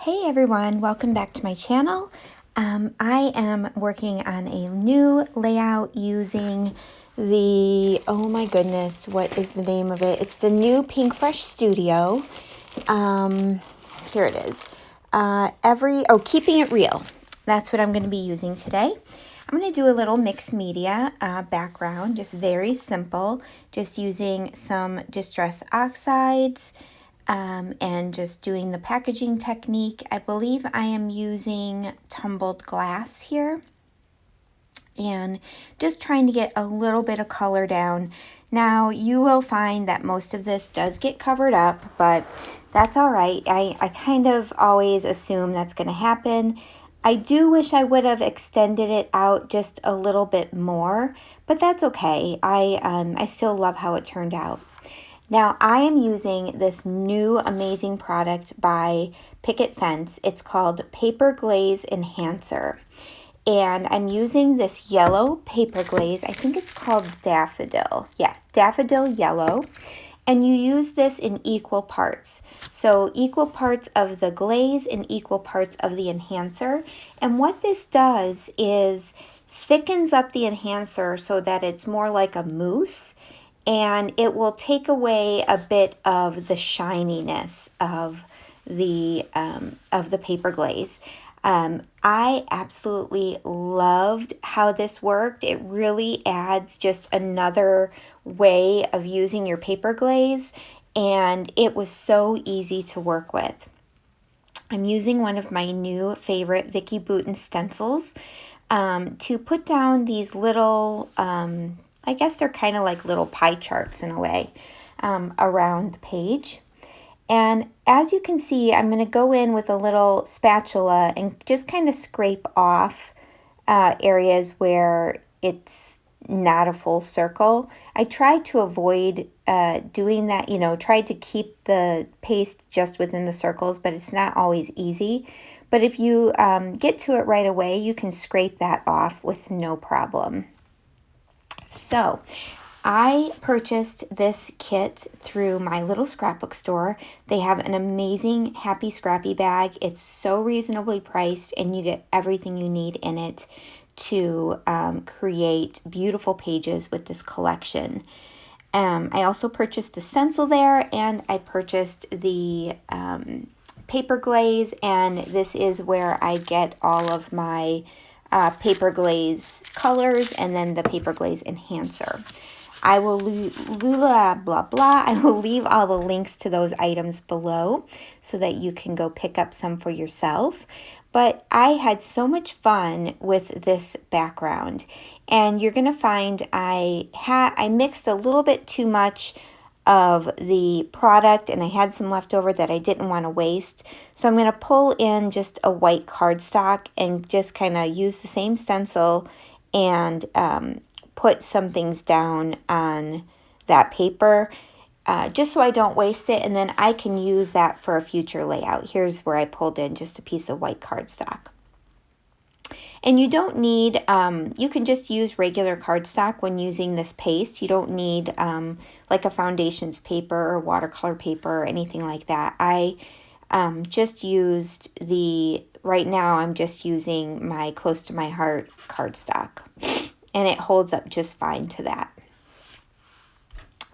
Hey everyone, welcome back to my channel. I am working on a new layout using the, oh my goodness, what is the name of it? It's the new Pinkfresh Studio. Here it is. Keeping it real. That's what I'm going to be using today. I'm going to do a little mixed media background, just very simple, just using some distress oxides, and just doing the packaging technique. I believe I am using tumbled glass here and just trying to get a little bit of color down. Now you will find that most of this does get covered up, but that's all right. I kind of always assume that's going to happen. I do wish I would have extended it out just a little bit more, but that's okay. I still love how it turned out. Now I am using this new amazing product by Picket Fence. It's called Paper Glaze Enhancer. And I'm using this yellow paper glaze. I think it's called Daffodil. Yeah, Daffodil Yellow. And you use this in equal parts. So equal parts of the glaze and equal parts of the enhancer. And what this does is thickens up the enhancer so that it's more like a mousse. And it will take away a bit of the shininess of the paper glaze. I absolutely loved how this worked. It really adds just another way of using your paper glaze, and it was so easy to work with. I'm using one of my new favorite Vicky Bouton stencils to put down these little, I guess they're kind of like little pie charts in a way, around the page. And as you can see, I'm going to go in with a little spatula and just kind of scrape off areas where it's not a full circle. I tried to avoid doing that, tried to keep the paste just within the circles, but it's not always easy. But if you get to it right away, you can scrape that off with no problem. So I purchased this kit through my little scrapbook store. They have an amazing Happy Scrappy bag. It's so reasonably priced and you get everything you need in it to create beautiful pages with this collection. I also purchased the stencil there, and I purchased the paper glaze, and this is where I get all of my paper glaze colors and then the paper glaze enhancer. I will I will leave all the links to those items below so that you can go pick up some for yourself. But I had so much fun with this background, and you're going to find I mixed a little bit too much of the product, and I had some left over that I didn't want to waste. So I'm going to pull in just a white cardstock and just kind of use the same stencil and put some things down on that paper just so I don't waste it, and then I can use that for a future layout. Here's where I pulled in just a piece of white cardstock. And you don't need, you can just use regular cardstock when using this paste. You don't need like a foundations paper or watercolor paper or anything like that. I just used right now I'm just using my Close to My Heart cardstock. And it holds up just fine to that.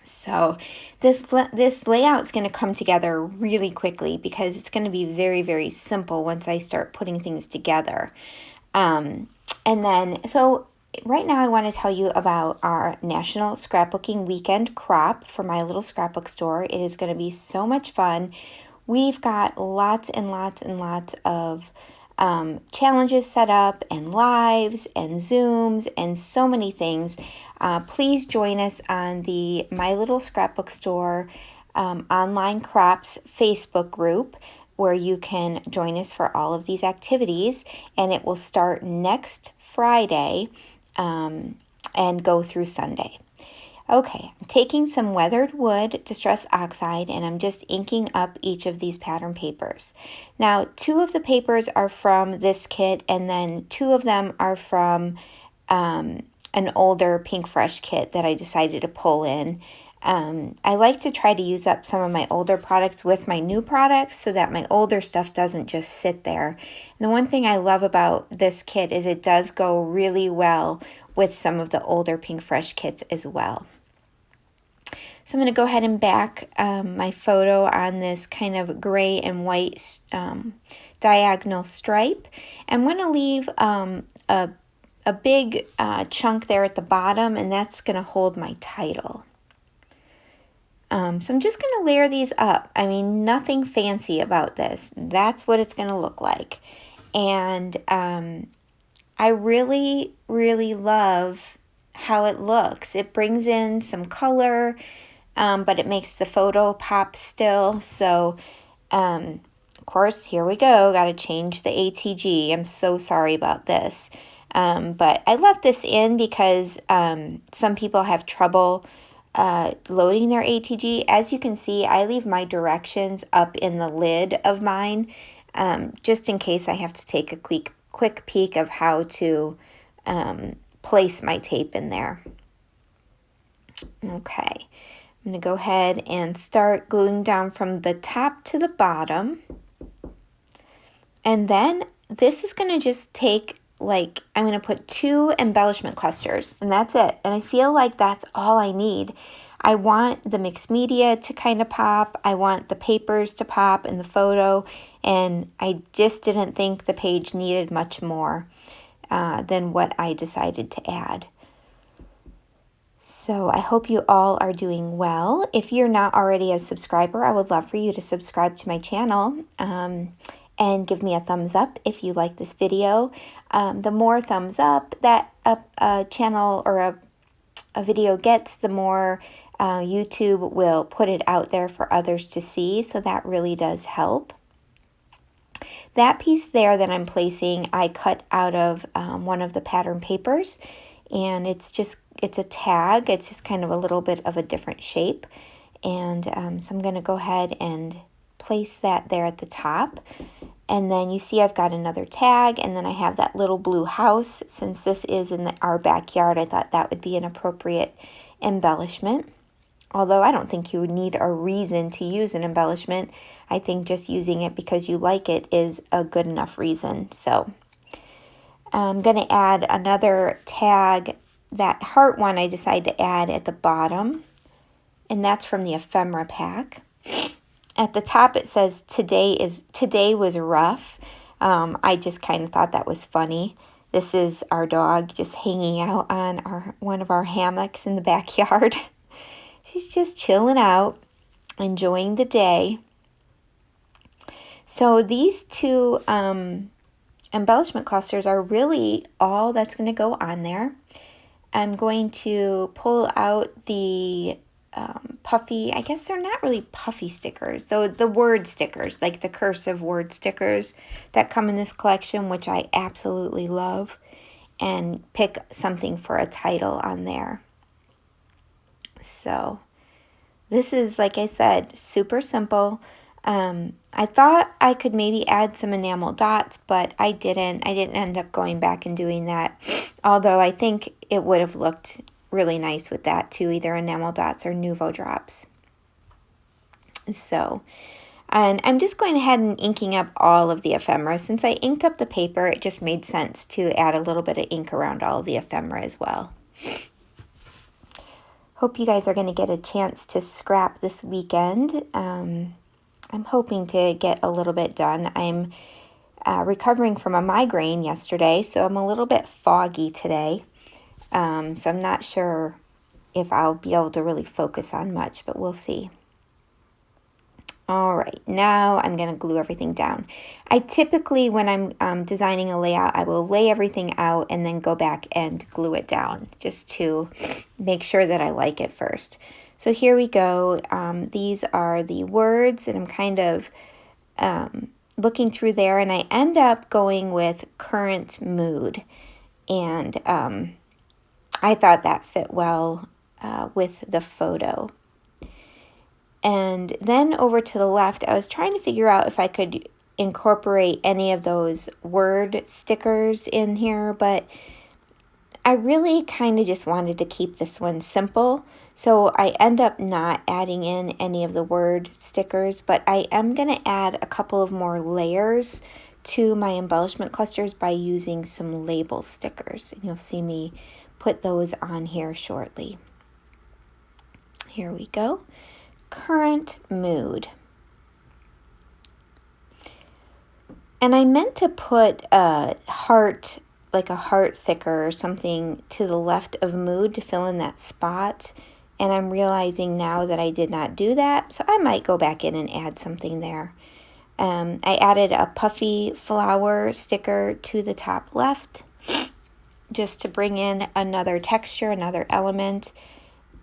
So this layout is going to come together really quickly because it's going to be very, very simple once I start putting things together. And then, so right now I want to tell you about our National Scrapbooking Weekend crop for my little scrapbook store. It is going to be so much fun. We've got lots and lots and lots of challenges set up, and lives and Zooms and so many things. Please join us on the My Little Scrapbook Store online crops Facebook group, where you can join us for all of these activities, and it will start next Friday and go through Sunday. Okay, I'm taking some weathered wood distress oxide, and I'm just inking up each of these pattern papers. Now, 2 of the papers are from this kit, and then 2 of them are from an older Pinkfresh kit that I decided to pull in I like to try to use up some of my older products with my new products so that my older stuff doesn't just sit there. And the one thing I love about this kit is it does go really well with some of the older Pinkfresh kits as well. So I'm going to go ahead and back my photo on this kind of gray and white diagonal stripe. I'm going to leave a big chunk there at the bottom, and that's going to hold my title. So I'm just going to layer these up. I mean, nothing fancy about this. That's what it's going to look like. And I really, really love how it looks. It brings in some color, but it makes the photo pop still. So, of course, here we go. Got to change the ATG. I'm so sorry about this. But I left this in because some people have trouble loading their ATG. As you can see, I leave my directions up in the lid of mine, just in case I have to take a quick peek of how to place my tape in there. Okay, I'm going to go ahead and start gluing down from the top to the bottom. And then this is going to just take, like, I'm going to put 2 embellishment clusters, and that's it. And I feel like that's all I need. I want the mixed media to kind of pop. I want the papers to pop in the photo, and I just didn't think the page needed much more than what I decided to add. So I hope you all are doing well. If you're not already a subscriber, I would love for you to subscribe to my channel and give me a thumbs up if you like this video. The more thumbs up that a channel or a video gets, the more YouTube will put it out there for others to see. So that really does help. That piece there that I'm placing, I cut out of one of the pattern papers, and it's a tag. It's just kind of a little bit of a different shape. And so I'm going to go ahead and place that there at the top. And then you see I've got another tag, and then I have that little blue house. Since this is in our backyard, I thought that would be an appropriate embellishment. Although I don't think you would need a reason to use an embellishment. I think just using it because you like it is a good enough reason. So I'm going to add another tag. That heart one I decided to add at the bottom, and that's from the ephemera pack. At the top it says today was rough. I just kind of thought that was funny. This is our dog just hanging out on one of our hammocks in the backyard. She's just chilling out, enjoying the day. So these 2 embellishment clusters are really all that's going to go on there. I'm going to pull out the puffy, I guess they're not really puffy stickers, so the word stickers, like the cursive word stickers that come in this collection, which I absolutely love, and pick something for a title on there. So this is, like I said, super simple. I thought I could maybe add some enamel dots, but I didn't end up going back and doing that, although I think it would have looked really nice with that too, either enamel dots or Nuvo drops. So, and I'm just going ahead and inking up all of the ephemera. Since I inked up the paper, it just made sense to add a little bit of ink around all of the ephemera as well. Hope you guys are going to get a chance to scrap this weekend. I'm hoping to get a little bit done. I'm recovering from a migraine yesterday, so I'm a little bit foggy today. So I'm not sure if I'll be able to really focus on much, but we'll see. All right, now I'm going to glue everything down. I typically, when I'm designing a layout, I will lay everything out and then go back and glue it down just to make sure that I like it first. So here we go. These are the words, and I'm kind of looking through there, and I end up going with current mood. And I thought that fit well with the photo. And then over to the left, I was trying to figure out if I could incorporate any of those word stickers in here, but I really kind of just wanted to keep this one simple. So I end up not adding in any of the word stickers, but I am going to add a couple of more layers to my embellishment clusters by using some label stickers. And you'll see me put those on here shortly. Here we go. Current mood. And I meant to put a heart, like a heart thicker or something to the left of mood to fill in that spot. And I'm realizing now that I did not do that, so I might go back in and add something there. I added a puffy flower sticker to the top left just to bring in another texture, another element.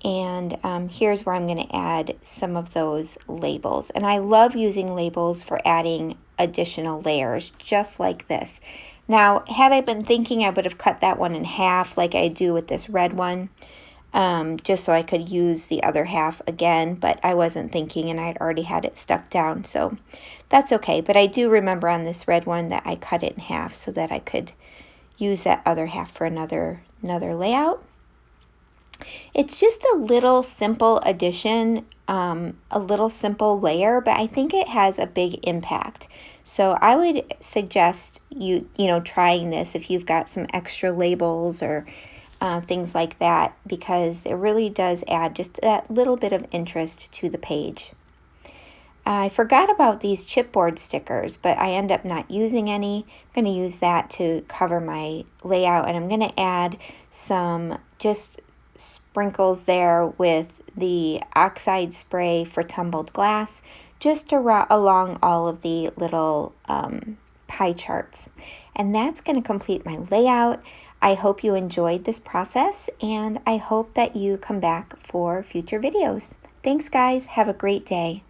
And here's where I'm going to add some of those labels. And I love using labels for adding additional layers, just like this. Now, had I been thinking, I would have cut that one in half like I do with this red one, just so I could use the other half again, but I wasn't thinking and I'd already had it stuck down, so that's okay. But I do remember on this red one that I cut it in half so that I could use that other half for another layout. It's just a little simple addition, a little simple layer, but I think it has a big impact. So I would suggest you trying this if you've got some extra labels or things like that, because it really does add just that little bit of interest to the page. I forgot about these chipboard stickers, but I end up not using any. I'm going to use that to cover my layout, and I'm going to add some just sprinkles there with the oxide spray for tumbled glass, just along all of the little pie charts. And that's going to complete my layout. I hope you enjoyed this process, and I hope that you come back for future videos. Thanks, guys. Have a great day.